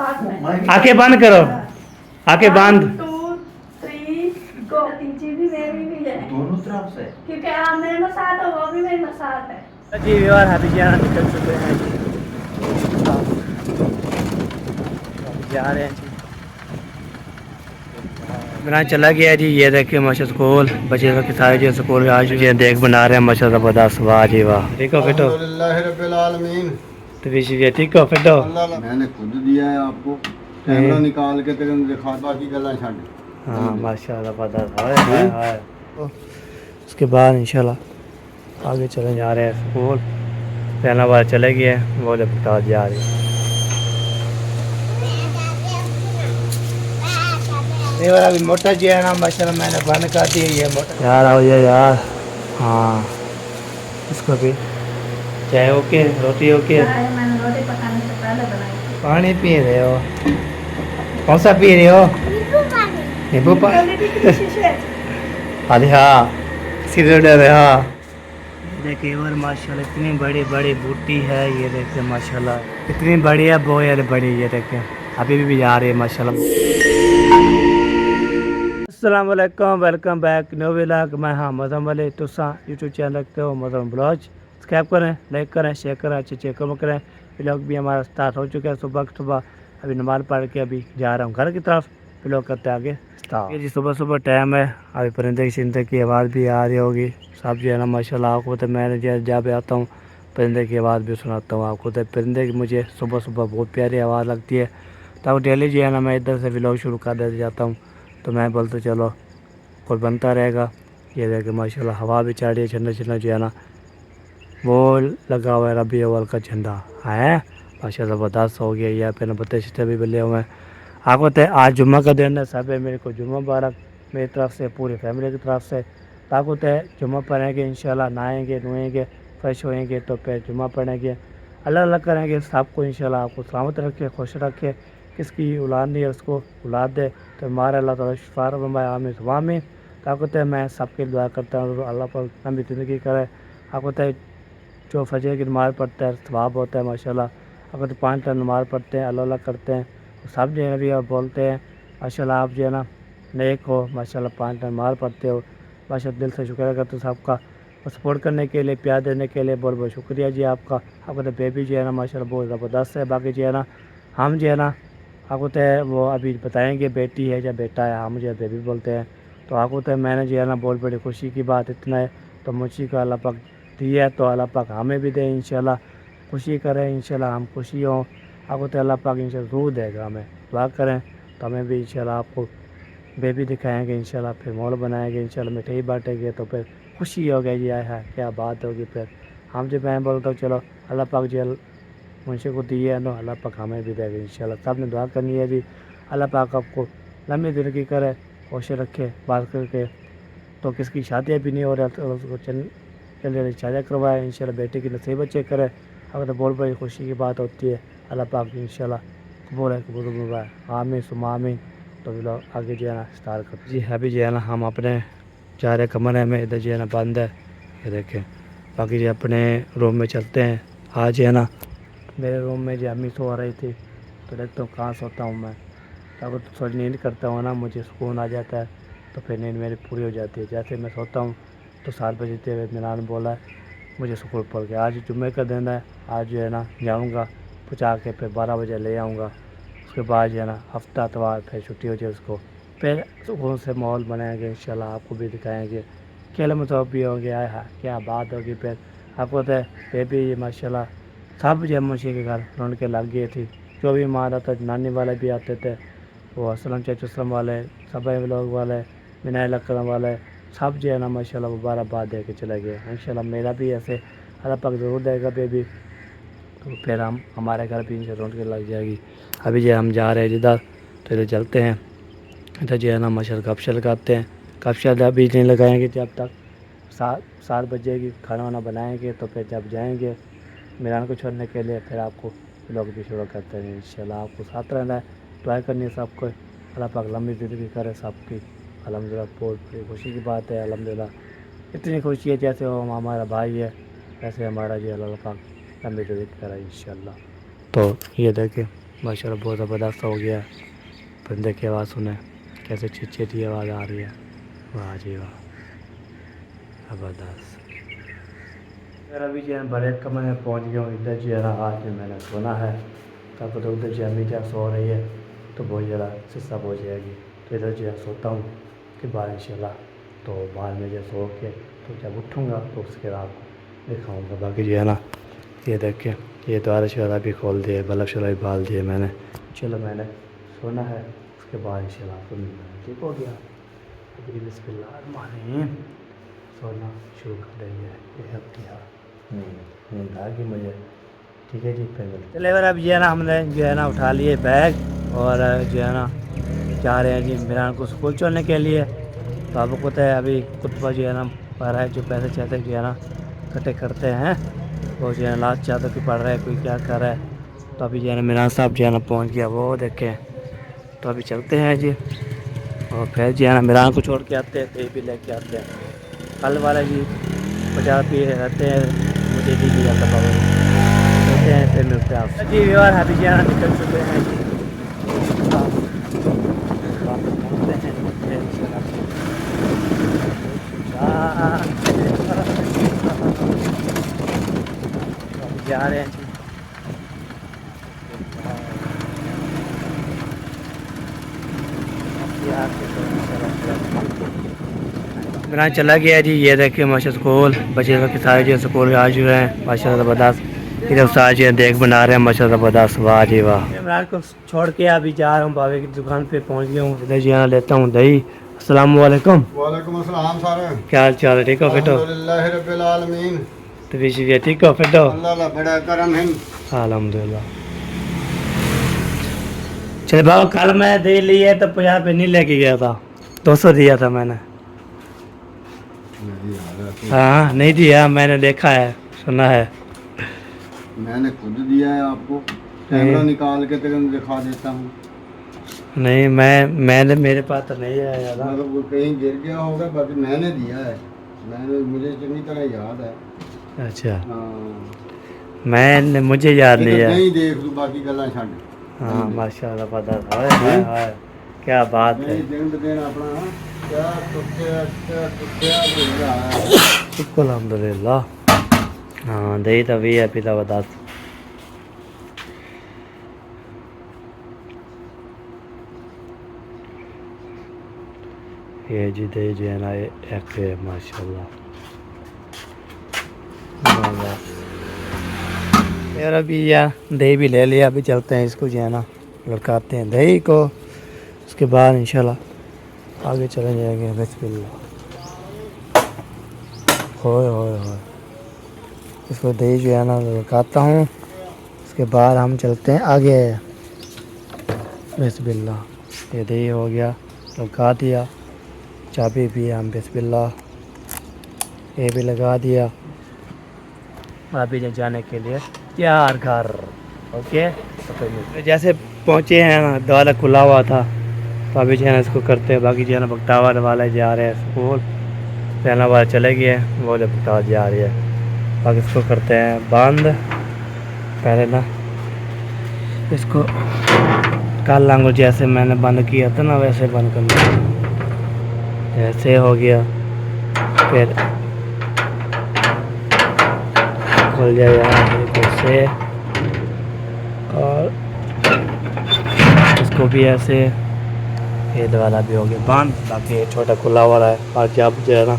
साथ में। आंखें बंद करो, आंखें बंद। 1 2 3 गो। तीसरी भी मेरी भी है दोनों तरफ से, क्योंकि आप मेरे में साथ हो, वो भी मेरे में साथ है। जी और अभी जाना निकल चुके हैं जी, अभी जा रहे हैं जी। मेरा चला गया जी, ये देखिए माशा स्कूल बच्चे सब के सारे जो स्कूल आज ये देख बना रहे हैं माशा ज़बरदस्त। वाह जी वाह। ठीक हो फिट हो? अल्हम्दुलिल्लाह रब्बिल आलमीन। तो भी ठीक हो फिट हो? मैंने खुद दिया है आपको कैमरा निकाल के तेरे दिखा, बाकी गला छाड़। हाँ माशाल्लाह ज़बरदस्त। हाय हाय हाय। उसके बाद इंशाल्लाह आगे चले जा रहे हैं स्कूल। पहला बार चले गए वो जब बता जा रही है। नहीं वाला अभी मोटर जो है ना माशाल्लाह मैंने बंद कर दी ये मोटर। यार आओ ये यार। हाँ इसको भी चाय ओके, रोटी ओके। चाय मैंने रोटी पकाने से पहले बनाई थी। पानी पी रहे हो? कौन सा पी रहे हो? नींबू पानी। अरे हाँ सिगरेट है हाँ। देखिए और माशाल्लाह इतनी बड़ी बड़ी बूटी है, ये देखिए माशाल्लाह इतनी बड़ी है, बहुत यार बड़ी। ये देखिए अभी भी जा रही है माशाल्लाह। अस्सलाम वालेकुम, वेलकम बैक न्यू व्लॉग। मैं हाँ मज़म वाले तुसा यूट्यूब चैनल रखते हो मज़म ब्लॉग। सब्सक्राइब करें, लाइक करें, शेयर करें, अच्छे अच्छे कम करें। व्लॉग भी हमारा स्टार्ट हो चुका है सुबह सुबह। अभी नमाज़ पढ़ के अभी जा रहा हूँ घर की तरफ। व्लॉग करते आगे स्टार्ट। ये जी सुबह सुबह टाइम है, अभी परिंदे की चिंता की आवाज़ भी आ रही होगी। सब जो है ना माशाल्लाह आपको तो मैं जब आता हूँ परिंदे की आवाज़ भी सुनाता हूँ आपको। तो परिंदे की मुझे सुबह सुबह बहुत प्यारी आवाज़ लगती है। तो डेली जो है ना मैं इधर से व्लॉग शुरू कर देते जाता हूँ। तो मैं बोलता चलो कुछ बनता रहेगा। ये देखिए माशाल्लाह हवा भी चढ़ रही है, झंडा झंडा जो है ना वो लगा हुआ है, रबी अव्वल का झंडा है माशाल्लाह ज़बरदस्त हो गया। यहाँ पे ना बत्ते शत्ते भी बले हुए हैं। आपको तो आज जुम्मा का दिन है, सब है मेरे को जुम्मा मुबारक मेरी तरफ से, पूरी फैमिली की तरफ से। ताकि तो जुम्मा पढ़ेंगे इंशाल्लाह, नहाएंगे धोएंगे फ्रेश होएंगे तो फिर जुम्मा पढ़ेंगे, अल्लाह अल्लाह करेंगे। सबको इंशाल्लाह आपको सलामत रखे, खुश रखे। किसकी औलाद नहीं है उसको औलाद दे, तो हमारे अल्लाह ताला शिफा फरमाए आमीन सुम्मा आमीन। ताकि तो मैं सबके दुआ करता हूँ अल्लाह पर लंबी ज़िंदगी करे। आपको तो जो फजर की नमाज़ पढ़ता है सवाब होता है माशाल्लाह। अगर तो 5 टाइम नमाज़ पढ़ते हैं, अल्लाह अल्लाह करते हैं, तो सब जो है भी आप बोलते हैं माशाल्लाह आप जो है ना नेक हो माशाल्लाह, 5 टाइम नमाज़ पढ़ते हो माशाल्लाह। दिल से शुक्र करते हो सबका, और सपोर्ट करने के लिए, प्यार देने के लिए बहुत बहुत शुक्रिया जी आपका। आपको तो बेबी जो है ना माशाल्लाह बहुत ज़बरदस्त है। बाकी जो है ना हम जो है ना आपको तो वो अभी बताएँगे बेटी है या बेटा है, हम जो बेबी बोलते हैं। तो आपको तो मैंने जो है ना बहुत बड़ी खुशी की बात इतना है, तो मुझी को अल्लाह पाक दिया है तो अल्लाह पाक हमें भी दे इंशाल्लाह। खुशी करें इंशाल्लाह, हम खुशी हों। आपको तो अल्लाह पाक इंशाल्लाह ज़रूर देगा, हमें दुआ करें तो हमें भी इंशाल्लाह आपको बेबी दिखाएंगे इंशाल्लाह। फिर मॉल बनाएंगे इंशाल्लाह, मिठाई बांटेंगे तो फिर खुशी हो गई। आए है क्या बात होगी। फिर हम जो मैं बोलता हूँ चलो अल्लाह पाक जो मुझे को दिए है तो अल्लाह पाक हमें भी देगा इंशाल्लाह। सब ने दुआ करनी है जी, अल्लाह पाक आपको लंबी ज़िंदगी करे, खुश रखे। बात करके तो किसकी शादियाँ भी नहीं हो रहा तो उसको चल शादियाँ करवाए इंशाल्लाह, बेटे की नसीब बच्चे करे। अगर तो बहुत बड़ी खुशी की बात होती है। अल्लाह पाक इंशाल्लाह कबूल है, कबूल मुबारक आमीन सुम्मा आमीन। तो भी लोग आगे जो है ना स्टार्ट कर जी। अभी जो है ना हम अपने जा रहे कमरे में, इधर जो है ना बंद है ये देखें। बाकी जो अपने रूम में चलते हैं। आज है ना मेरे रूम में जो अम्मी सो रही थी, तो देखता हूँ कहाँ सोता हूँ मैं। तो अगर तो थोड़ी नींद करता हूँ ना मुझे सुकून आ जाता है, तो फिर नींद मेरी पूरी हो जाती है। जैसे मैं सोता हूँ तो 7 बजे तेरे मेरा ने बोला मुझे स्कूल पड़ गया। आज जुम्मे का दिन है, आज जो है ना जाऊँगा पहुँचा के फिर 12 बजे ले आऊँगा। उसके बाद जो है ना हफ्ता अतवार फिर छुट्टी हो जाए उसको, फिर सुकून से माहौल बनाएंगे इंशाल्लाह, आपको भी दिखाएंगे। खेल मतलब भी होंगे, आए हाँ क्या बात होगी। फिर आपको तो बेबी माशाल्लाह सब जो मुझे के घर रौनकें लग गई थी। जो भी माँ था नानी वाले भी आते थे, वो असलम चाचू असलम वाले, सब लोग वाले, मिनाइल अकरम वाले, सब जो है ना माशाल्लाह मुबारकबाद दे के चले गए। इंशाल्लाह मेरा भी ऐसे अल्लाह पाक ज़रूर देगा बेबी, तो फिर हम हमारे घर भी इनसे रौनक लग जाएगी। अभी जो हम जा रहे हैं जिधर, तो इधर चलते हैं। इधर जो है ना माशाल्लाह गपशप लगाते हैं। गपशप अभी नहीं लगाएंगे जब तक 7 बजेगी, खाना वाना बनाएंगे तो फिर जब जाएंगे मीरान को छोड़ने के लिए फिर आपको लोग भी शुरू करते हैं इंशाल्लाह। आपको साथ रहना है, दुआ करनी है सबको, अल्लाह पाक लंबी ज़िंदगी करे सबकी। अल्हम्दुलिल्लाह बहुत बड़ी खुशी की बात है। अल्हम्दुलिल्लाह इतनी खुशी है जैसे वो हमारा भाई है, वैसे हमारा जी अल्लाह पाक लंबी ज़िंदगी करे इंशाल्लाह। तो ये देखें माशाल्लाह बहुत ज़बरदस्त हो गया। परिंदे की आवाज़ सुने कैसे चिची आवाज़ आ रही है। वाह जी वाह, ज़बरदस्त। यार अभी जो है बड़े कमरे में पहुँच गया हूँ। इधर जो है ना आज मैंने सोना है, तब तो उधर जो है मीठा सो रही है तो बहुत ज़्यादा सिस्टम हो जाएगी। तो इधर जो है सोता हूँ कि बाद इंशाल्लाह तो बाद में जो सो के तो जब उठूँगा तो उसके बाद दिखाऊँगा। बाकी जो है ना ये देखिए ये द्वारा शरा भी खोल दिए, बल्ब शरा भी बाल दिए मैंने। चलो मैंने सोना है, उसके बाद इंशाल्लाह तो ठीक हो गया। अभी बिस्मिल्लाह सोना शुरू कर देंगे। नींद आ गई मुझे। ठीक है जी, फिर मिलते चले। अब ये ना हमने जो है ना उठा लिए बैग और जो है ना जा रहे हैं जी मिरान को स्कूल छोड़ने के लिए। तो आपको पता है अभी कुतबा जो है ना पढ़ रहा है, जो पैसे चाहते जो है ना इकट्ठे करते हैं वो जो है लास्ट चाहते कि पढ़ रहा है, कोई क्या कर रहा है। तो अभी जो है ना मिरान साहब जो है ना पहुँच गया, वो देखें। तो अभी चलते हैं जी और फिर जो है ना मिरान को छोड़ के आते हैं, तो ये भी लेके आते हैं। कल वाला जी 50 रुपये रहते हैं, मुझे भी दिया था बाबा कहते हैं। फिर मिलते हैं आपसे जी। और अभी जो है ना निकल चुके हैं जी, जा रहे हैं जी। मेरा चला गया जी। ये देखिए माशा स्कूल बच्चे के सारे जो स्कूल आ चुके हैं माशा ज़बरदस्त। इधर सारे जो देख बना रहे हैं माशा ज़बरदस्त। वाह जी वाह। इमरान को छोड़ के अभी जा रहा हूँ बाबे की दुकान पे पहुँच गया हूँ। इधर जो है लेता हूँ दही। अस्सलाम वालेकुम। वालेकुम अस्सलाम साहब, क्या हाल चाल है? ठीक हो फिट हो? अल्हम्दुलिल्लाह रब्बिल आलमीन। तो भी ठीक हो फिट हो? अल्लाह ला बड़ा करम है। अल्हम्दुलिल्लाह। चल बाबा कल मैं दे लिए तो 50 रुपये नहीं लेके गया था, 200 दिया था मैंने। हाँ नहीं दिया, मैंने देखा है, सुना है। मैंने खुद दिया है आपको, कैमरा निकाल के दिखा देता हूँ। नहीं मैंने मेरे पास तो नहीं है यार। मतलब वो कहीं गिर गया होगा, बाकी मैंने दिया है। मुझे चंगी तरह याद है। अच्छा हाँ मैंने मुझे याद नहीं है। नहीं देख लूँ बाकी गल्ला छड़। हाँ माशाल्लाह पता था। क्या बात है। दिन ब दिन अपना क्या शुक्र अल्हम्दुलिल्लाह। हाँ दही तो भी है पिता बता। ये जी दही जो है ना एक है माशाल्लाह। यार अभी यार दही भी ले लिया, अभी चलते हैं इसको जो है ना लड़काते हैं दही को, उसके बाद इंशाल्लाह आगे चले जाएंगे। बिस्मिल्लाह। होए होए होए, इसको दही जो है ना लड़काता हूँ, उसके बाद हम चलते हैं आगे। बिस्मिल्लाह। ये दही हो गया, लड़का दिया, चाबी भी हम बिस्मिल्लाह ये भी लगा दिया। अभी जाने के लिए तैयार घर। ओके तो जैसे पहुँचे हैं ना दरवाज़ा खुला हुआ था, तो अभी जो है ना इसको करते हैं। बाकी जो है ना बगटावर वाले जा रहे हैं स्कूल, रहना वाला चले गए, वो जो बगटावर जा रही है। बाकी इसको करते हैं बंद। पहले ना इसको कल लांगो जैसे मैंने बंद किया था ना वैसे बंद करना। ऐसे हो गया, फिर खुल जाए यहाँ से, और इसको भी ऐसे, ये वाला भी हो गया बंद। बाकी ये छोटा खुला वाला है, और जब जो है ना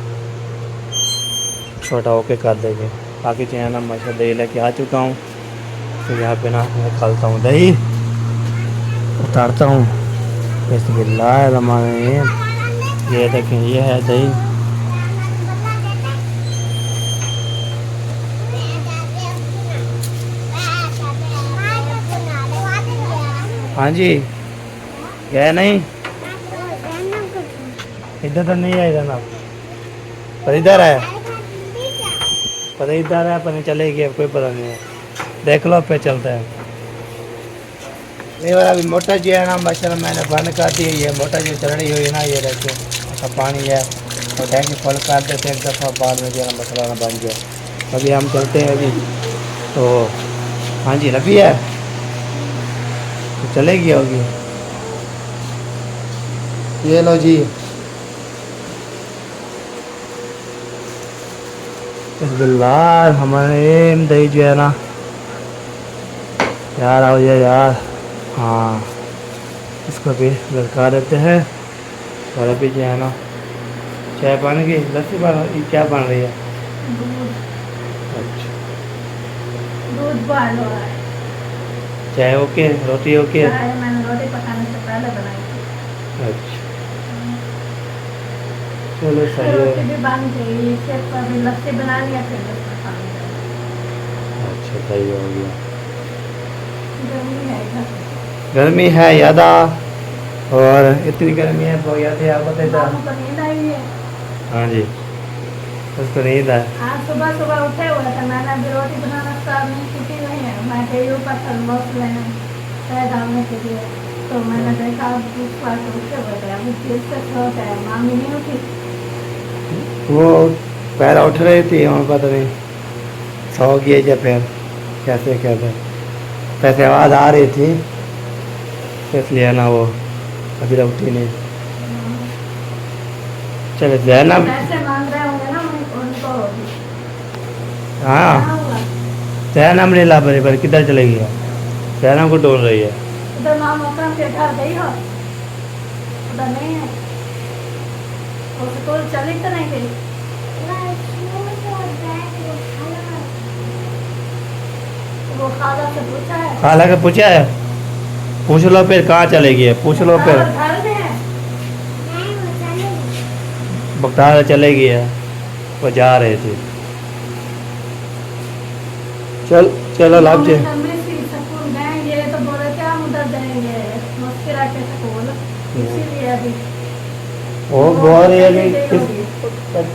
छोटा होके कर देंगे। बाकी जो है ना मैं दही लेके आ चुका हूँ, तो यहाँ पे ना निकालता हूँ दही, उतारता हूँ। बिस्मिल्लाहिर्रहमानिर्रहीम। ये देखें ये है दही। हाँ जी गए नहीं, इधर तो नहीं है, इधर ना पर इधर है, पर इधर है, पर नहीं चले गए, कोई पता नहीं है। देख लो पे चलते हैं। ये वाला भी मोटर जो है ना माशाल्लाह मैंने बंद कर दी है। ये मोटर जो चल रही हुई है ना, ये देखो अच्छा पानी है, और टैंकी फुल कर देते हैं एक दफ़ा, बाद में जो है ना मसला ना बन जाए। अभी हम चलते हैं अभी तो। हाँ जी रफ़ी है, चलेगी होगी। ये लो जी, बिस्मिल्लाह। हमारे दही जो है ना यार, आओ ये यार। हाँ, इसको भी लड़का देते हैं। और अभी जो है ना चाय पानी की लस्सी ये क्या बन रही है? दूध अच्छा, दूध बॉयल हो रहा है। चाय ओके, रोटी ओके। चाय मैंने रोटी पकाने से पहले बनाई थी। अच्छा, चलो सही रोटी है। भी बन गई, सिर्फ अभी लस्सी बना लिया, फिर उसमें पानी डाला। अच्छा, सही हो गया। गर्मी है इधर। गर्मी है ज़्यादा, और इतनी गर्मी है बहुत ज़्यादा। आप बताइए। मामू को नींद आई है। हाँ जी, उसको नींद है। आज सुबह सुबह उठे हुए थे, मैंने अभी रोटी बनाना स्टार्ट नहीं की नहीं है। मैं गई ऊपर थर्मोस लेने चाय डालने के लिए, तो मैंने देखा दूध पास उठे हुए थे। अभी फिर से सो गए, मामी नहीं उठी। वो पैर उठ रही थी और पता नहीं सो गई या फिर कैसे कैसे, पैसे आवाज़ आ रही थी, इसलिए ना वो अभी तक उठी नहीं। चलो जैनब। पैसे मांग रहे होंगे ना उनको। हाँ, क्या हुआ? जैनब नहीं ला बरी किधर चलेगी? जैनब को ढूंढ रही है। उधर माम अकरम के घर गई हो? उधर नहीं है? वो स्कूल चली तो नहीं गई? वो खाला से पूछा है? खाला के पूछा है? पूछ लो फिर कहाँ चलेगी, पूछ लो फिर। घर में है। बख्तार चलेगी है, वो जा रहे थे। चलो लाभ जी। स्कूल गए तो बोले थे हम उधर जाएंगे मुस्किरा के स्कूल, इसीलिए अभी वो बोल रही है कि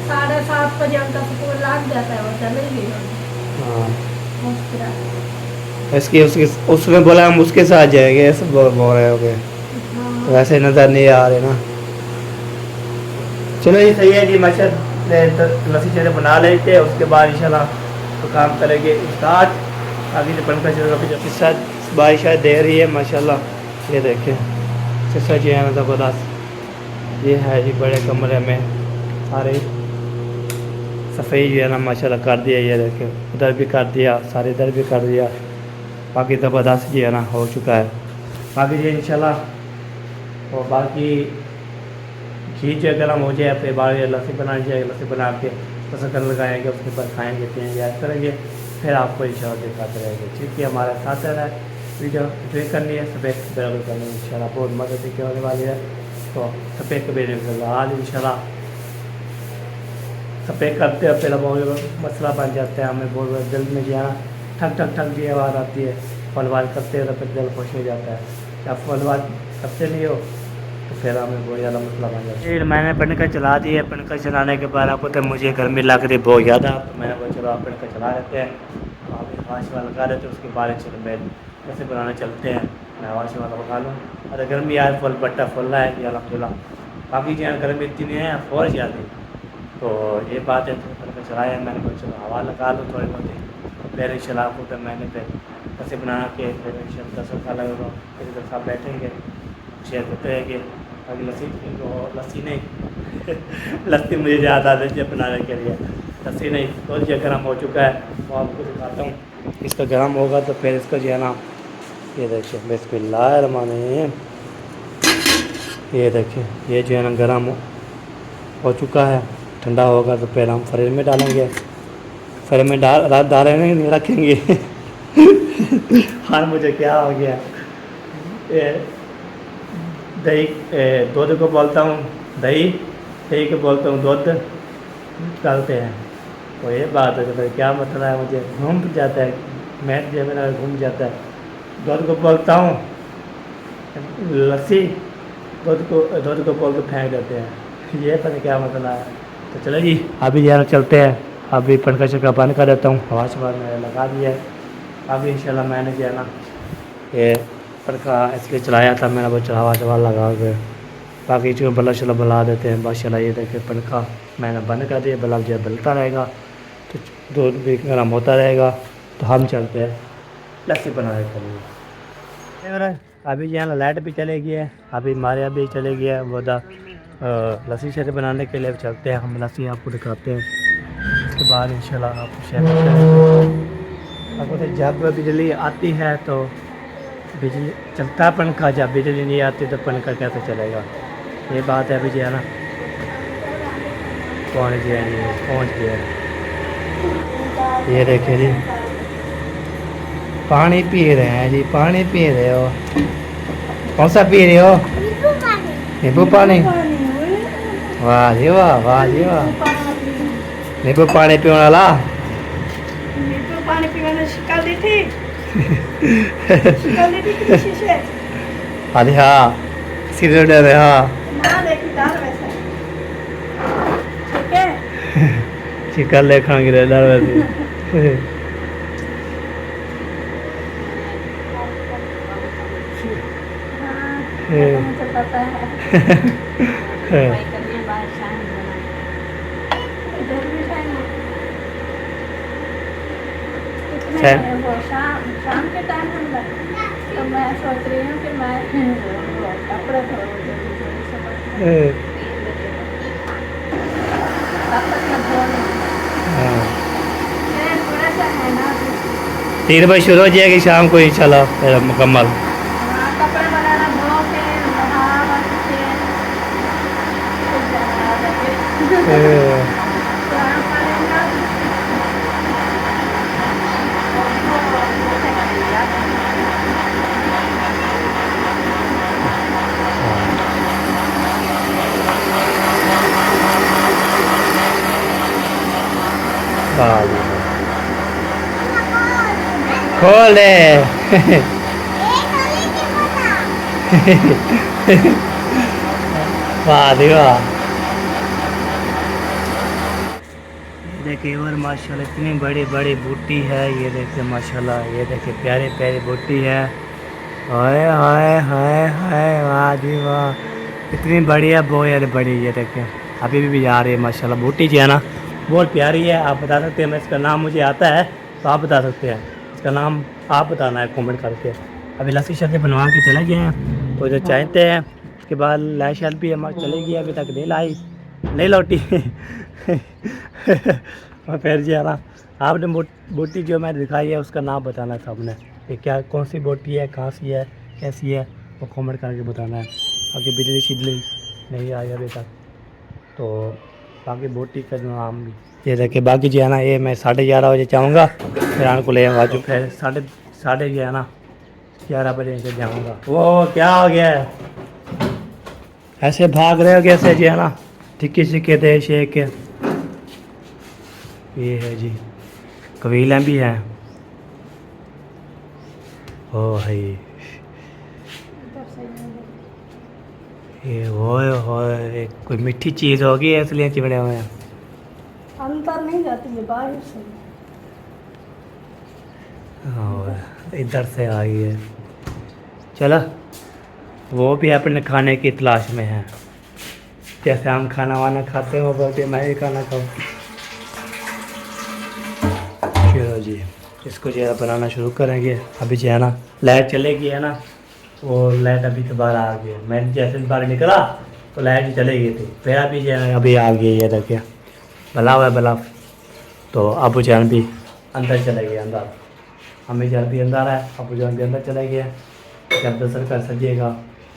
7:30 बजे उनका स्कूल लग जाता है, वो चलेगी। हाँ, मुस्किरा इसकी उसके उसने बोला हम उसके साथ जाएंगे, ऐसे बोल रहे हो गए। वैसे नज़र नहीं आ रहे ना। चलो ये सही है जी। मशहद लस्सी चेहरे बना लेते हैं, उसके बाद इंशाल्लाह तो काम करेंगे स्टार्ट। आगे जो बनकर चलेगा इस साथ बारिश दे रही है माशाल्लाह। ये देखें सिस्सा जी है ना ज़बरदस्त। ये है जी बड़े कमरे में सारे सफ़ेद जो है ना माशाल्लाह कर दिया। ये देखें उधर भी कर दिया, सारे इधर भी कर दिया। बाकी ज़बरदस्त जी है ना हो चुका है। बाकी जी इंशाल्लाह। और बाकी घी जो गर्म हो जाए फिर बाद लस्सी बनानी चाहिए। लस्सी बना के शक्कर लगाएंगे, उसके बाद खाएंगे पिएंगे याद करेंगे, फिर आपको इंशाल्लाह दिखाते रहेंगे। ठीक है, हमारे साथ रहना है, वीडियो एंजॉय करनी है, सफ़ेद बेल करनी है इंशाल्लाह, बहुत मदद की होने वाली है। तो सफ़ेद बेल आज इंशाल्लाह सफ़ेद करते हैं, पहले बहुत मसला बन जाता है, हमें बहुत दिल में जो है ठक ठक ठक की आवाज़ आती है। फलवाज करते हैं तो फिर दिल खुश हो जाता है। जब फलवाज करते नहीं हो तो फिर हमें बहुत ज़्यादा मसला बन जाता है। फिर मैंने बनकर चला दी है। बनकर चलाने के बाद आपको तो मुझे गर्मी लग रही बहुत ज़्यादा, तो मैंने बोला चलो आप बनकर चला लेते हैं। वहाँ पर हवा शवा लगा लेते हैं, उसके बाद चलो मैं कैसे बनाने चलते हैं। मैं हवा शवा लगा लूँ। अरे गर्मी यार फुल बट्टा फुल रहा है कि अलहमदिल्ला। बाकी जो है गर्मी इतनी नहीं है, और ज़्यादा। तो ये बात है, तो बनकर चलाया मैंने बोला चलो हवा लगा लूँ थोड़ी बहुत। फिर इंशाल्लाह को तो मैंने फिर कैसे बना के फिर इंशाल्लाह खा लगा, फिर इधर साथ बैठेंगे शेयर करते हैं कि अभी लस्सी नहीं लस्सी मुझे ज़्यादा आदत है बनाने के लिए। लस्सी नहीं तो ये गर्म हो चुका है, वो आपको दिखाता हूँ। इसका गर्म होगा तो फिर इसका जो है ना, ये देखिए बिस्मिल्लाहिर्रहमानिर्रहीम। ये देखिए ये जो है ना गर्म हो चुका है। ठंडा होगा तो फिर हम फ्रिज में डालेंगे। फ्रिज में रात डालेंगे नहीं रखेंगे हाँ मुझे क्या हो गया, दही दूध को बोलता हूँ दही, दही को बोलता हूँ दूध डालते हैं। तो ये बात है तो फिर क्या मतलब है, मुझे घूम जाता है, मैथ जो मेरा घूम जाता है। दूध को बोलता हूँ लस्सी, दूध को बोल के फेंक देते हैं। ये पता नहीं क्या मतलब है। तो चलो जी अभी ज़रा चलते हैं। अभी पंखा शक्का बंद कर देता हूँ, हवा से बाद मैंने लगा दिया है। अभी इंशाल्लाह मैंने जो है ना ये पंखा इसलिए चलाया था, मैंने वो हवा शवा लगा के। बाकी जो बल्ब शल्ब बला देते हैं माशाल्लाह। ये देखिए पंखा मैंने बंद कर दिया, बल्ब जो बलता रहेगा तो दूध भी गर्म होता रहेगा। तो हम चलते हैं लस्सी बनाने के लिए। अभी जो है ना लाइट भी चले गई है, अभी हमारे यहाँ भी चले गया है वो लस्सी शर्बत बनाने के लिए चलते हैं। हम लस्सी आपको दिखाते हैं, उसके बाद इंशाल्लाह आपको शेयर करेंगे। अब तो जब बिजली आती है तो बिजली चलता है पंखा, जब बिजली नहीं आती तो पंखा कैसे चलेगा, ये बात है। अभी जो है ना पहुँच गया जी, पहुँच गया। ये देखिए जी, पानी पी रहे हैं जी, पानी पी रहे हो। कौन सा पी रहे हो? नींबू पानी। वाह जी वाह, वाह जी वाह। नींबू पानी पीने वाला। नींबू पानी पीने शिकल दी थी। शिकल दी थी किसी शीशे। अरे हाँ, सीधे डरे हाँ। ना देखी दाल वैसे। ठीक है। चिकन ले खाएंगे डर वैसे। मुझे पता है। इधर भी टाइम कितने वो शाम के टाइम हम तो मैं सोच रही हूँ कि मैं कपड़े धो तब तक मैं धो थोड़ा सा है ना 3 बजे शुरू हो जाएगी शाम को इंशाल्लाह मुकम्मल। कपड़े वगैरह धो के नहा के खोल दे। वाह जी वाह। देखिए और माशाल्लाह इतनी बड़ी बड़ी बूटी है, ये देखिए माशाल्लाह, ये देखिए प्यारे प्यारे बूटी है। हाय हाय हाय हाय, वाह जी वाह, इतनी बढ़िया यार बड़ी। ये देखिए अभी भी जा रही है माशाल्लाह। बूटी जो है ना बहुत प्यारी है। आप बता सकते हैं, मैं इसका नाम मुझे आता है तो आप बता सकते हैं, इसका नाम आप बताना है कमेंट करके। अभी लस्सी शर्बत बनवा के चले गए हैं तो जो चाहते हैं, उसके बाद लाइट शर्ट भी हमारी चली गई, अभी तक नहीं लाई, नहीं लौटी। और फिर जो है ना आपने बोटी जो मैंने दिखाई है उसका नाम बताना था आपने, कि क्या कौन सी बोटी है, कहाँ सी है, कैसी है, वो कमेंट करके बताना है। बाकी बिजली शिजली नहीं आई अभी तक, तो बाकी बोटी का नाम भी ये देखिए। बाकी जो है ना ये मैं 11:30 बजे चाहूँगा, फिर आने को ले आऊँगा, जो फिर साढ़े जो है ना 11 बजे से जाऊँगा। वो क्या हो गया है, ऐसे भाग रहे हो कैसे जो है ना, टिक्की सिक्के थे शेक। ये है जी, कबीलें भी हैं। ओ भाई ये हो कोई मीठी चीज़ होगी इसलिए चिमड़े हुए हैं। अंदर नहीं जाती है, बाहर से। और इधर से आई है। चलो वो भी अपने खाने की तलाश में है, जैसे हम खाना वाना खाते हो वैसे मैं भी खाना खाऊँ। चलो जी, इसको जो है बनाना शुरू करेंगे। अभी जो है ना लाइट चलेगी है ना, वो लाइट अभी दोबारा आ गई। मैं जैसे बाहर निकला तो लाइट चली गई थी, फिर अभी जो है अभी आ गई है। देखिए बलाव है बलाव। तो अबू जान भी अंदर चले गए, अंदर हमें जान भी अंदर है, अबू जान भी अंदर चले गए। जब दर्शन कर सकेगा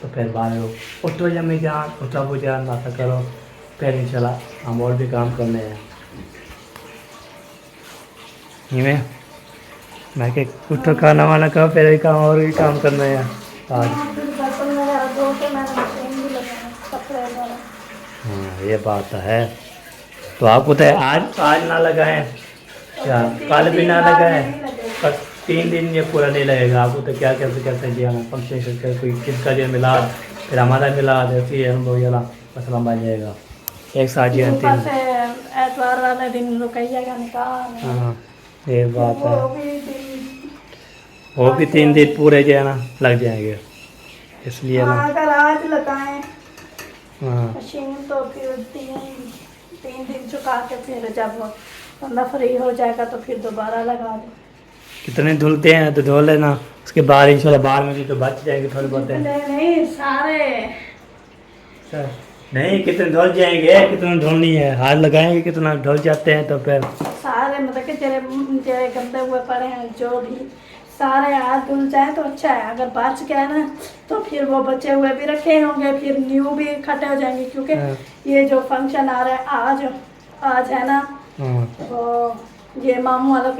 तो फिर बाहर उठो जमी जान, उठो अबू जान, नाश्ता करो, फिर इंशाल्लाह हम और भी काम करने हैं। मैं कि उठो खाना वाना खाओ, फिर भी काम और भी काम करना है आज। हाँ ये बात है। तो आपको तो आज ना लगा है क्या, कल भी ना लगा है, पर 3 दिन ये पूरा नहीं लगेगा आपको। तो क्या कैसे कैसे जी हमें फंक्शन करके कोई किसका जो मिलाद, फिर हमारा मिलाद, ऐसी है हम लोग वाला मसला बन जाएगा एक साथ जी। एतवार वाले दिन रुकैया निकाल। हाँ ये बात है, वो भी 3 दिन पूरे जो है ना लग जाएंगे, इसलिए ना अगर आज लगाएं हाँ मशीन तो फिर 3 दिन चुका के फिर जब बंदा फ्री हो जाएगा तो फिर दोबारा लगा दे। कितने धुलते हैं तो धो लेना, उसके बाद इंशाल्लाह बाहर में भी तो बच जाएंगे थोड़े बहुत हैं। नहीं सारे सर नहीं कितने धुल जाएंगे, कितना धुलनी है, हाथ लगाएंगे कितना धुल जाते हैं तो फिर सारे मतलब कि तेरे तेरे गंदे हुए पड़े हैं जो भी सारे हाथ धुल जाए तो अच्छा है। अगर बच गया ना तो फिर वो बचे हुए भी रखे होंगे, फिर न्यू भी इकट्ठे हो जाएंगे क्योंकि हाँ। ये जो फंक्शन आ रहा है आज आज है ना, हाँ, तो ये मामू वालों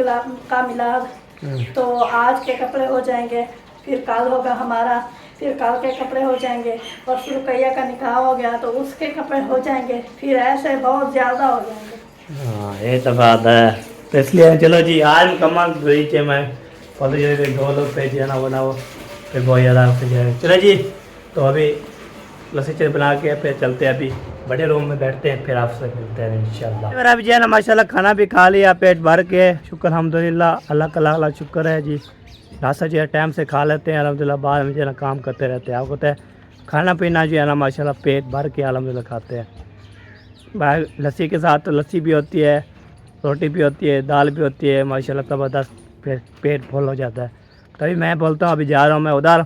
का मिलाद, हाँ। तो आज के कपड़े हो जाएंगे, फिर कल होगा हमारा, फिर कल के कपड़े हो जाएंगे, और फिर रुकैया का निकाह हो गया तो उसके कपड़े हो जाएंगे, फिर ऐसे बहुत ज़्यादा हो जाएंगे। हाँ ये तो बात है, तो इसलिए चलो जी आज मुकम्मल थे मैं फल दो लोग पे जाना बना वो फिर बहुत ज़्यादा चलो जी। तो अभी लस्सी चाय बना के फिर चलते हैं, अभी बड़े रूम में बैठते हैं, फिर आपसे मिलते हैं इंशाल्लाह। मेरा अभी जो है ना माशाल्लाह खाना भी खा लिया पेट भर के, शुक्र अल्हम्दुलिल्लाह, अल्लाह का लाख लाख शुक्र है जी। नाश्ता जो है टाइम से खा लेते हैं अल्हम्दुलिल्लाह, बाद में जो है ना काम करते रहते हैं। आपको पता है खाना पीना जो है ना माशाल्लाह पेट भर के अल्हम्दुलिल्लाह खाते हैं। भाई लस्सी के साथ तो लस्सी भी होती है, रोटी भी होती है, दाल भी होती है, माशाल्लाह ज़बरदस्त, फिर पेट फुल हो जाता है। तभी मैं बोलता हूँ अभी जा रहा हूँ मैं उधर,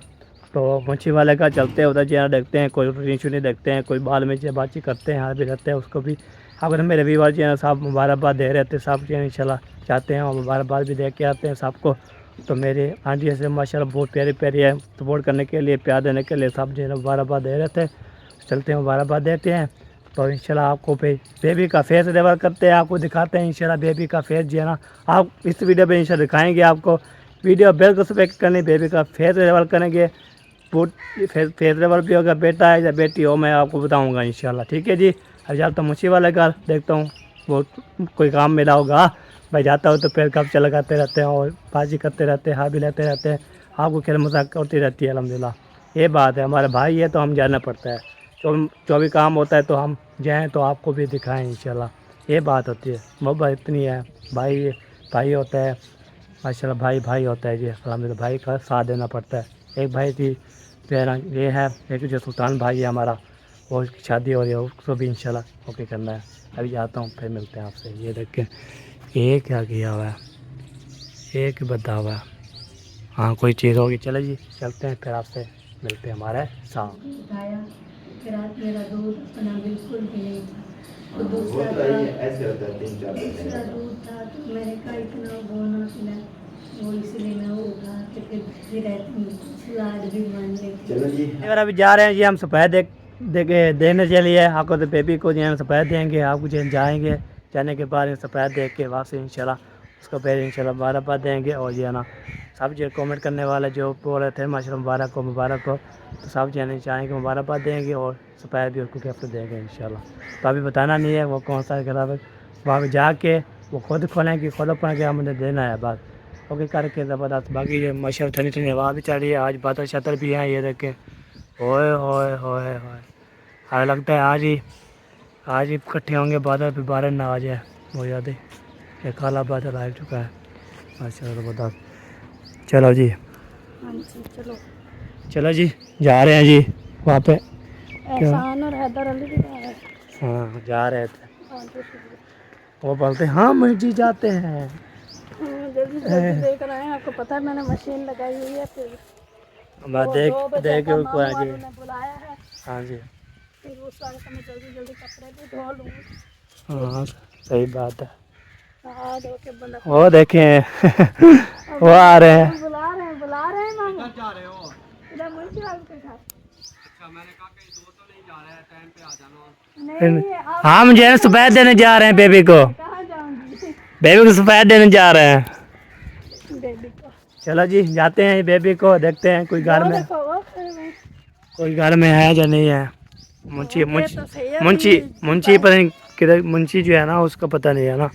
तो मच्छी वाले का चलते हैं उधर, जो देखते हैं कोई ऋषि देखते हैं, कोई बाल में जो बातचीत करते हैं, यहाँ भी रहते हैं उसको भी। अगर मेरे व्यूवर जो है साहब मुबारकबाद दे रहे थे, सब जो है इंशाल्लाह चाहते हैं और मुबारकबाद भी दे के आते हैं सबको। तो मेरे आंटी से माशाल्लाह बहुत प्यारी प्यारी है, सपोर्ट करने के लिए, प्यार देने के लिए सब जो है मुबारकबाद दे रहे थे। चलते हैं मुबारकबाद देते हैं, तो इंशाल्लाह आपको बेबी का फेस रिवल करते हैं, आपको दिखाते हैं इंशाल्लाह बेबी का फेस जो है ना, आप इस वीडियो पे इंशाल्लाह दिखाएंगे आपको। वीडियो बिल्कुल सेलेक्ट करनी, बेबी का फेस रिवल करेंगे, फेस रिवल भी होगा, बेटा है या बेटी हो मैं आपको बताऊँगा इंशाल्लाह, ठीक है जी। अब जाता हूँ मच्छी वाले घर, देखता हूँ वो कोई काम मिला होगा, भाई जाता हूँ तो फिर कब चला लगाते रहते हैं और बाजी करते रहते हैं, हाँ भी लेते रहते हैं, आपको खेल मजाक होती रहती है अल्हम्दुलिल्लाह। ये बात है, हमारे भाई है तो हम जाना पड़ता है, जो भी काम होता है तो हम जाएं तो आपको भी दिखाएं इंशाल्लाह, ये बात होती है। मोहब्बत इतनी है, भाई भाई होता है माशाल्लाह, भाई भाई होता है जी अल्हम्दुलिल्लाह, भाई का साथ देना पड़ता है। एक भाई थी मेरा ये है, एक जो सुल्तान भाई है हमारा, वो उसकी शादी हो रही है, उसको भी इंशाल्लाह ओके करना है। अभी जाता हूँ फिर मिलते हैं आपसे। ये देख के ये क्या किया हुआ है, एक बता हुआ है, हाँ कोई चीज़ होगी। चलो जी चलते हैं फिर आपसे मिलते हैं हमारे साथ। उठाया फिर आज मेरा दूध अपना बिल्कुल भी नहीं था, तो दूसरा दूध था तो मैंने कहा इतना बोना पिला, वो इसलिए मैं वो उठा के फिर सलाद भी मान लेती। चलो जी अगर अभी जा रहे हैं जी हम सफ़ेद देने चलिए आपको, तो बेबी को जो है सफ़ेद देंगे, आपको जो जाएंगे, जाने के बाद सफ़ेद देख के वापस इंशाल्लाह उसको फिर इंशाल्लाह मुबारकबाद देंगे। और जो है ना सब जो कमेंट करने वाले जो बोल रहे थे माशाल्लाह मुबारक हो, तो सब जो है चाहेंगे मुबारकबाद देंगे और सफ़ेद भी उसको गिफ्ट देंगे इंशाल्लाह। तो अभी बताना नहीं है वो कौन सा गिफ्ट है, वहाँ जाके वो खुद खोलेंगे, खुद अपना के हमने देना है बात ओके करके ज़बरदस्त। बाकी ये माशाल्लाह ठंडी ठंडी हवा भी चल रही है, आज बादल शतर भी हैं, ये देखें ओए होए होए होए, हमें लगता है आज ही इकट्ठे होंगे बादल, फिर बारिश ना आ जाए, वो याद है ये काला बादल आ चुका है माशाल्लाह ज़बरदस्त। चलो जी हाँ जी चलो जी जा रहे हैं जी वहाँ पे, एहसान और हैदर अली भी आ रहे हैं। हाँ जा रहे थे, हाँ जी शुक्रिया। वो बोलते हैं हाँ जी जाते हैं। जल्दी जल्दी देख रहे हैं, आपको पता है मैंने मशीन लगाई हुई है, फिर मैं वो देख 2 बजे देख का के मामू वालों ने बुलाया है, हाँ जी फिर उस वक्त मैं जल्दी जल्दी कपड़े भी धो लूँगी। हाँ सही बात है। हाँ धो के बंदा वो देखें वो आ रहे हैं, बुला रहे हैं मामू जा रहे हो? इधर मुंशी वाले के साथ। अच्छा मैंने कहा कहीं दो तो नहीं जा रहे हैं, टाइम पे आ जाना। नहीं आप हम जो है सफ़ेद देने जा रहे हैं बेबी को, कहाँ जाऊँगी बेबी को सफ़ेद देने जा रहे हैं। बेबी को। चलो जी जाते हैं बेबी को, देखते हैं कोई घर वो में, देखो वो खड़े हैं। कोई घर में है या नहीं है। मुंशी ये तो सही है, मुंशी पता नहीं किधर, मुंशी जो है ना उसका पता नहीं है ना,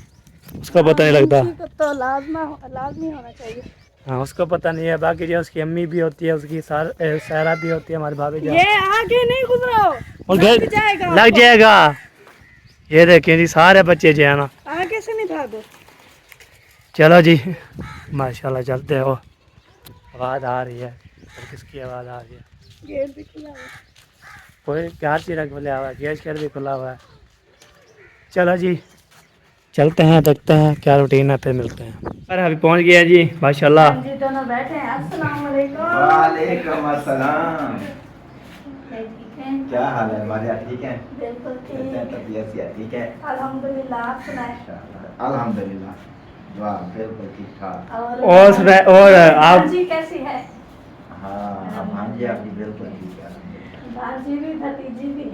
उसका पता नहीं लगता। मुंशी को तो लाजमी होना चाहिए। हाँ उसको पता नहीं है। बाकी जो उसकी अम्मी भी होती है, उसकी सारा भी होती है, हमारी भाभी जो ये आगे नहीं गुजरो, और लग जाएगा लग आपको। जाएगा। ये देखें जी सारे बच्चे जो है ना, आगे से नहीं भागो। चलो जी माशाल्लाह चलते हो। आवाज़ आ रही है, और किसकी आवाज़ आ रही है? गेट भी खुला है। कोई क्या चीज़ खुला हुआ है, गैस भी खुला हुआ है। चलो जी चलते हैं, देखते हैं क्या रूटीन है, फिर मिलते हैं। अरे अभी पहुंच गया जी माशाल्लाह। जी दोनों बैठे हैं। अस्सलाम वालेकुम। वालेकुम अस्सलाम। ठीक है? क्या हाल है मारिया, ठीक है? बिल्कुल कैसे ठीक। तबीयत से ठीक है? अल्हम्दुलिल्लाह, आप सुनाए? अल्हम्दुलिल्लाह, वाह बिल्कुल ठीक ठाक। और सुनाए, और आप? भांजी कैसी है? हाँ अब भांजी आपकी बिल्कुल ठीक है, अल्हम्दुलिल्लाह। भांजी भी भतीजी भी।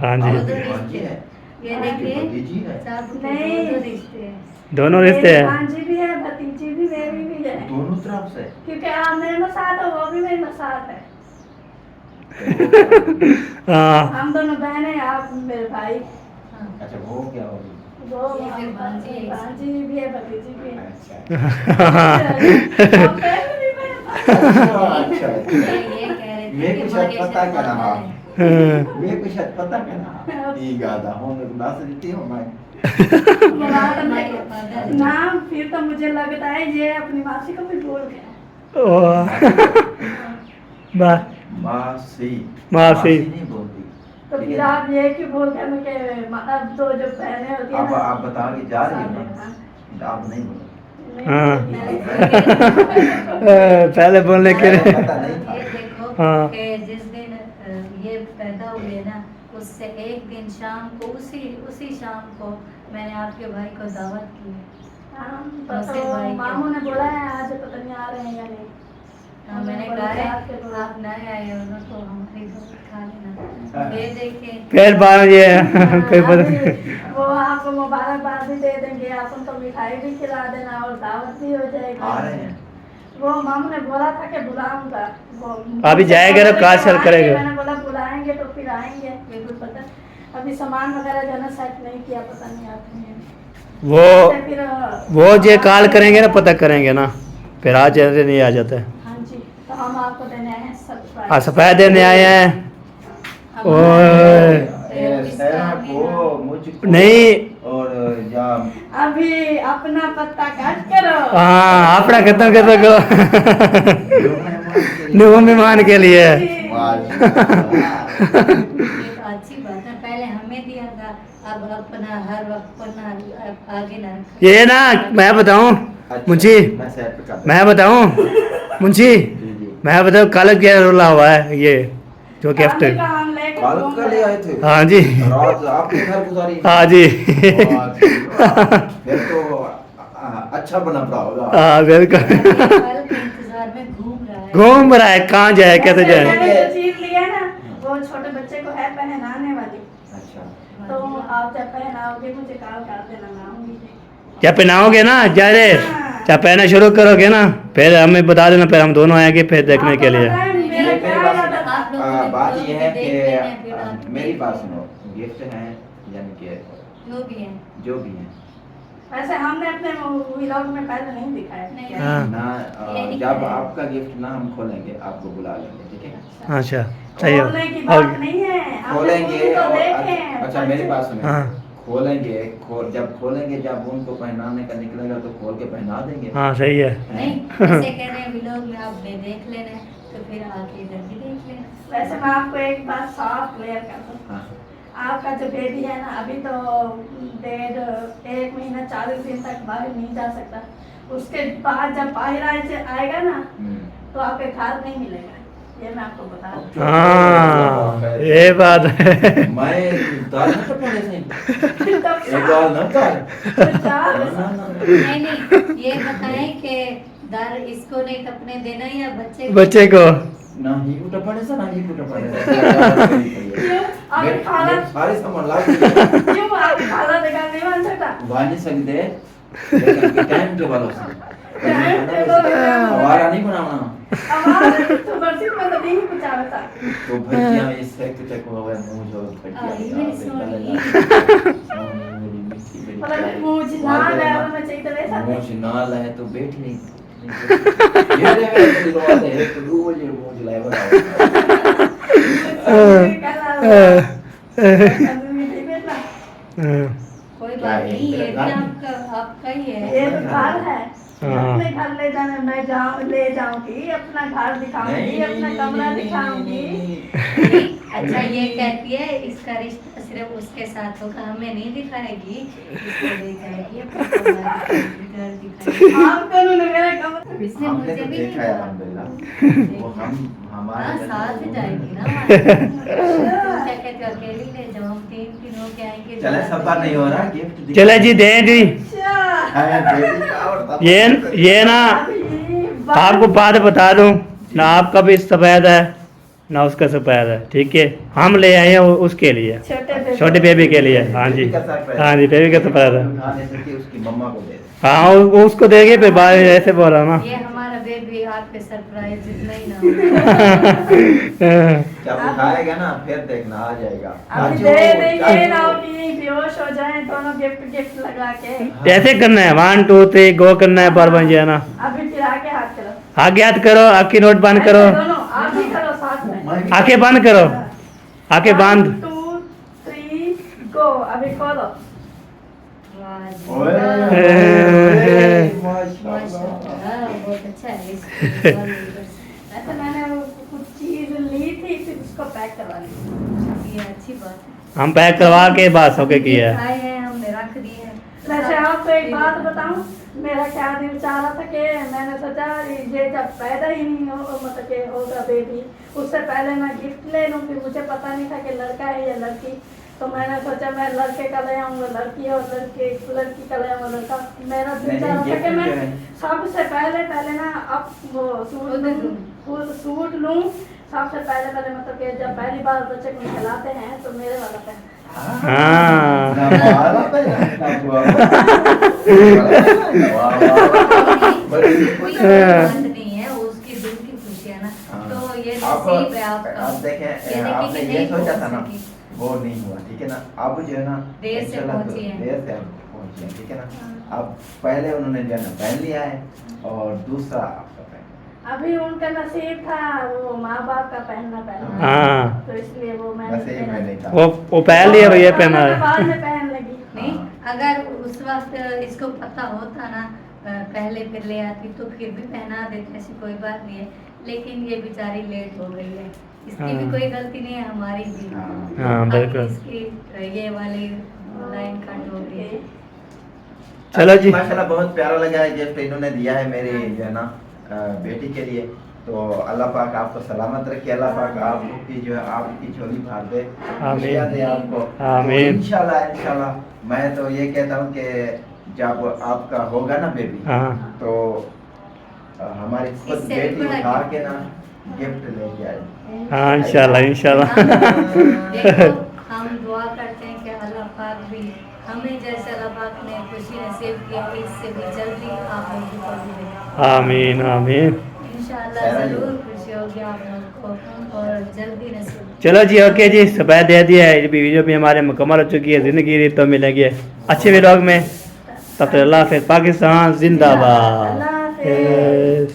हाँ जी, भांजी है, ये आपकी देखिए भतीजी है, नहीं। दो रिश्ते हैं। दोनों रिश्ते मेरी हैं। भांजी भी है, भतीजी भी मेरी भी है। दोनों तरफ से। क्योंकि आप मेरे में साथ हो, वो भी मेरे में साथ है। हाँ हम दोनों बहनें, आप मेरे भाई। अच्छा वो क्या होगी? वो ये फिर भांजी है। भांजी भी है, भतीजी भी है। अच्छा और बहन भी मेरे पास। अच्छा ये कह रहे थे मेरे कि को शायद मुकेश पता क्या का ना, बदल है। मेरे को शायद पता क्या ना, ठीक आधा हूँ मैं ना देती हूँ मैं। नाम फिर तो मुझे लगता है ये अपनी मासी को भी भूल गया। मासी मासी। नहीं बोलती। तो ठीक फिर है। आप ये क्यों बोलते हैं मुझे? अब तो जो बहनें होती है अब ना, आप बता के जा रही हैं हाँ। ना, आप नहीं बोलो। नहीं हाँ। बोलती। पहले बोलने के लिए। पता नहीं था। ये देखो हाँ। कि जिस दिन ये पैदा हुए ना, उससे एक दिन शाम को, उसी शाम को मैंने आपके भाई को दावत की है। हाँ, मुझसे तो भाई मामू ने बोला है आज पता नहीं आ रहे हैं या नहीं। हाँ, मैंने कहा है आप ना नए आए हो ना तो हमारी दावत खा लेना। ये देखे फिर बाद ये कोई अभी पता। वो आपको मुबारकबाद भी दे देंगे, आप उनको मिठाई भी खिला देना और दावत भी हो जाएगी। आ रहे हैं। वो मामू ने बोला था कि बुलाऊंगा। वो अभी जाएगा ना, कार चल करेगा। मैंने बोला बुलाएंगे तो फिर आएंगे, बिल्कुल पता। अभी सामान वगैरह जो है ना सेट नहीं किया, पता नहीं आपने। वो जो कॉल करेंगे ना, पता करेंगे ना, फिर आज जल्दी नहीं आ जाते। हाँ जी, तो हम आपको देने आए हैं सरप्राइज। हाँ, सफेद देने आए हैं। ओए वो मुझको नहीं। और या अभी अपना पत्ता काट करो। हाँ, अपना खत्म कर दो। नो मेहमान के लिए। ये तो अच्छी बात है, पहले हमें दिया था, अब अपना हर वक्त अपना आगे ना रखो। ये ना मैं बताऊं मुंशी, मैं बताऊं मुंशी, मैं बताऊं कल क्या रोला हुआ है ये जो गिफ्ट। खाने का हम लेकर कल घूम का रहे ले हैं। आए थे। हाँ जी। रात आपके घर गुजारी। हाँ जी। फिर तो अच्छा बना पड़ा होगा। हाँ बिल्कुल। कल के इंतजार में घूम रहा है। घूम रहा है, कहाँ जाए कैसे वैसे जाए। मैंने जो चीज लिया ना, वो छोटे बच्चे को है पहनाने वाली। अच्छा तो आप जब पहनाओगे मुझे कॉल कर देना, मैं आऊंगी। जब पहनाओगे ना जारे, जब पहना शुरू करोगे ना, फिर हमें बता देना, फिर हम दोनों आएंगे फिर देखने के लिए। मेरा क्या इरादा था? आप लोग बात ये है देख लेना, फिर कि आप मेरी देख बात लेना। सुनो, गिफ्ट है यानी कि जो भी है। जो भी है वैसे हमने अपने व्लॉग में पहले नहीं दिखाया। नहीं। हाँ। ना, ये नहीं जब है। आपका गिफ्ट ना हम खोलेंगे आपको बुला लेंगे, ठीक है? अच्छा सही हो। खोलने की बात नहीं है, हमने खोलेंगे खुद तो और देखे अच्छा मेरी बात सुनो, हाँ। खोलेंगे जब खोलेंगे, जब उनको पहनाने का निकलेगा तो खोल के पहना देंगे। हाँ सही है। नहीं, ऐसे कह रहे हैं व्लॉग में आप देख लेना, तो फिर आके इधर भी देख लेना। वैसे मैं आपको एक बात साफ क्लियर कर दूं, हाँ। आपका जो बेबी है ना, अभी तो 1.5 महीना 40 दिन तक बाहर नहीं जा सकता। उसके बाद जब बाहर आएगा ना, तो आपके घर नहीं मिलेगा, ये मैं आपको बता दूं। हाँ ये बात है। मैं दाल न टपने से तब एक बार न कर नहीं नहीं, ये बताएं कि दर इसको नहीं टपने देना या बच्चे को? बच्चे को ना ही को टपने से ना ही को टपने से क्यों? आपकी खाला सारे सामान ला क्यों? आपकी खाला देखा नहीं मान सकता? वानी सकते लेकिन टाइम के वालों से टाइम टेबल में हमारा नहीं बनाना आवाज तो बरसी में तो नहीं कुछ आता। तो भैया इससे तक हो गया मुंह जो मेरी सोनी। मतलब मुझे ना लगा मैं चाहिए तो वैसा नहीं। मुझे ना लाए तो बैठ नहीं ये रे मैं रोते है तो रोज ये मुझे लाए बड़ा कोई बात नहीं, ये भी आपका ही है। ये तो घर है, हाँ। अपने घर ले जाने ले जाऊंगी, अपना घर दिखाऊंगी, अपना कमरा दिखाऊंगी। नहीं, अच्छा ये कहती है इसका रिश्ता सिर्फ उसके साथ होगा, हमें नहीं दिखाएगी, इसको ले जाएगी अपने परिवार के घर दिखाएगी। आपको उन्होंने मेरा कमरा इसने हमने मुझे तो भी देखा नहीं है कहा। अल्हम्दुलिल्लाह। वो हम हमारे हाँ घर साथ में जाएगी ना हमारे। क्या कहते हो, अकेली ले जाओ, हम 3 होके आएंगे। चले सफर नहीं हो रहा, गिफ्ट चले जी दें जी। ये ना आपको बात बता दूं ना, आपका भी सफेद है ना उसका सफेद है, ठीक है। हम ले आए हैं उसके लिए, छोटे बेबी के लिए। हाँ जी, हाँ जी, बेबी का सफेद है। उठाने से उसकी मम्मा को दे दे। हाँ वो उसको देंगे, फिर बाद में ऐसे बोल रहा ना। ये हमारा बेबी आपके सरप्राइज इतना ही ना जब उठाएगा ना फिर देखना आ जाएगा। अभी चाचू, दे देंगे चाचू। ना कि बेहोश हो जाए दोनों गिफ्ट लगा के। ऐसे करना है, 1 2 3 गो करना है, बार बन जाए ना। अभी फिर आगे हाथ करो, आगे याद करो, आंखें नोट बंद करो, ऐसे दोनों आप भी करो साथ में। मैं भी- आंखें बंद करो, आंखें 1 बंद। 2 3 गो। अभी खोलो। ओए, माशाल्लाह बहुत अच्छा है इसको। ऐसे मैंने वो कुछ चीज ली थी, फिर उसको पैक करवा ली। ये अच्छी बात है। हम पैक करवा के बात होके किया है। आए हैं हमने रख दिए हैं। वैसे आपको एक बात बताऊं, मेरा क्या दिल चाह रहा था कि मैंने सोचा ये जब पैदा ही नहीं हो, मतलब कि होगा बेबी, उससे पहले मैं गिफ्ट ले लूं। फिर मुझे पता नहीं था कि लड़का है या लड़की, तो मैंने सोचा मैं लड़के का ले आऊंगा लड़की, और लड़की का ले आऊंगा लड़का। मेरा दिल चाह रहा था कि मैं सबसे पहले ना अब वो सूट लूं। सबसे पहले मतलब कि जब पहली बार बच्चे को खिलाते हैं तो मेरे वाला पहन। हाँ वाह, कोई बात नहीं है, उसकी दिल की खुशी है ना। तो ये नसीब है आपका। आप देखें, ये देखिए आपने कि ये नहीं सोचा पहुंच था ना, सकी। वो नहीं हुआ, ठीक है ना। अब जो है ना देर से इंशाल्लाह पहुंची हैं। देर से आप पहुंची हैं, ठीक है ना। अब पहले उन्होंने जो है ना पहन लिया है, और दूसरा आपका पहन। अभी उनका नसीब था वो माँ बाप का पहनना हाँ। तो इसलिए वो वैसे ही मैं नहीं था। वो पहन लिया भैया, पहना है। बाद में पहन लगी। नहीं, अगर उस वक्त इसको पता होता ना पहले फिर ले आती तो फिर भी पहना देते, ऐसी कोई बात नहीं है। लेकिन ये बेचारी लेट हो गई है, इसकी भी हाँ। कोई गलती नहीं है, हमारी भी। हाँ अब बिल्कुल। इसकी ये वाली लाइन कट हो गई है। चलो जी। माशाल्लाह बहुत प्यारा लगा है गिफ्ट इन्होंने दिया है मेरी जो है ना बेटी के लिए। तो अल्लाह पाक आपको सलामत रखे, अल्लाह पाक आपकी जो है आपकी झोली भर दे, आमीन। खुशियां दे आपको। आमीन। तो इंशाल्लाह मैं तो ये कहता हूँ कि जब आपका होगा ना बेबी, हाँ तो हमारी खुद इससे बेटी बड़ा उठा gift। के ना गिफ्ट लेके आए। हाँ इंशाल्लाह इंशाल्लाह। देखो हम दुआ करते हैं कि अल्लाह पाक भी हमें जैसे अल्लाह पाक ने खुशी नसीब किया, इससे भी जल्दी आप लोगों को भी दे। आमीन आमीन। इंशाल्लाह जरूर खुशी होगी आप लोगों को, और जल्दी नसीब। चलो जी, ओके जी, सफेद दे दिया है। वीडियो भी हमारे मुकम्मल हो चुकी है। ज़िंदगी तो मिलेंगे अच्छे व्लॉग में। तब तक अल्लाह हाफ़िज़। पाकिस्तान जिंदाबाद। अल्लाह हाफ़िज़।